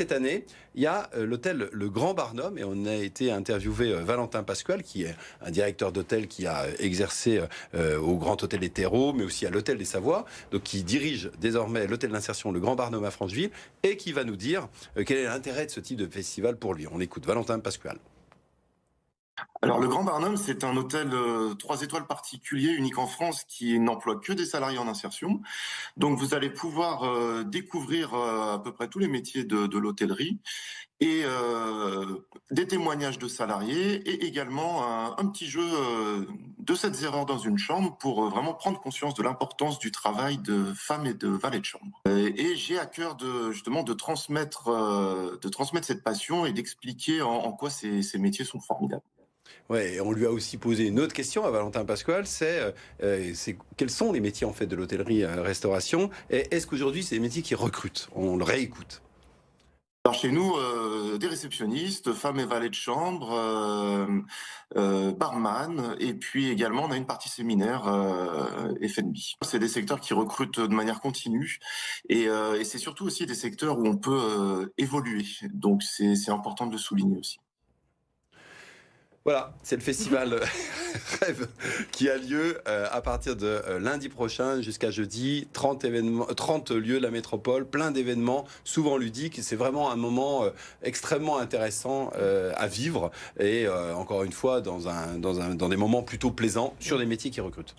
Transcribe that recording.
Cette année, il y a l'hôtel Le Grand Barnum et on a été interviewé Valentin Pascual, qui est un directeur d'hôtel qui a exercé au Grand Hôtel des Terreaux, mais aussi à l'Hôtel des Savoies, donc qui dirige désormais l'hôtel d'insertion Le Grand Barnum à Francheville et qui va nous dire quel est l'intérêt de ce type de festival pour lui. On écoute Valentin Pascual. Alors, le Grand Barnum, c'est un hôtel 3 étoiles particulier, unique en France, qui n'emploie que des salariés en insertion. Donc, vous allez pouvoir découvrir à peu près tous les métiers de l'hôtellerie et des témoignages de salariés et également un petit jeu de 7 erreurs dans une chambre pour vraiment prendre conscience de l'importance du travail de femmes et de valets de chambre. Et j'ai à cœur justement de transmettre cette passion et d'expliquer en quoi ces métiers sont formidables. Ouais, et on lui a aussi posé une autre question à Valentin Pascual, c'est quels sont les métiers en fait de l'hôtellerie-restauration et est-ce qu'aujourd'hui c'est des métiers qui recrutent? On le réécoute. Alors chez nous, des réceptionnistes, femmes et valets de chambre, barman, et puis également on a une partie séminaire F&B. C'est des secteurs qui recrutent de manière continue et c'est surtout aussi des secteurs où on peut évoluer. Donc c'est important de le souligner aussi. Voilà, c'est le festival Rêve qui a lieu à partir de lundi prochain jusqu'à jeudi. 30 événements, 30 lieux de la métropole, plein d'événements, souvent ludiques. C'est vraiment un moment extrêmement intéressant à vivre et encore une fois dans des moments plutôt plaisants sur des métiers qui recrutent.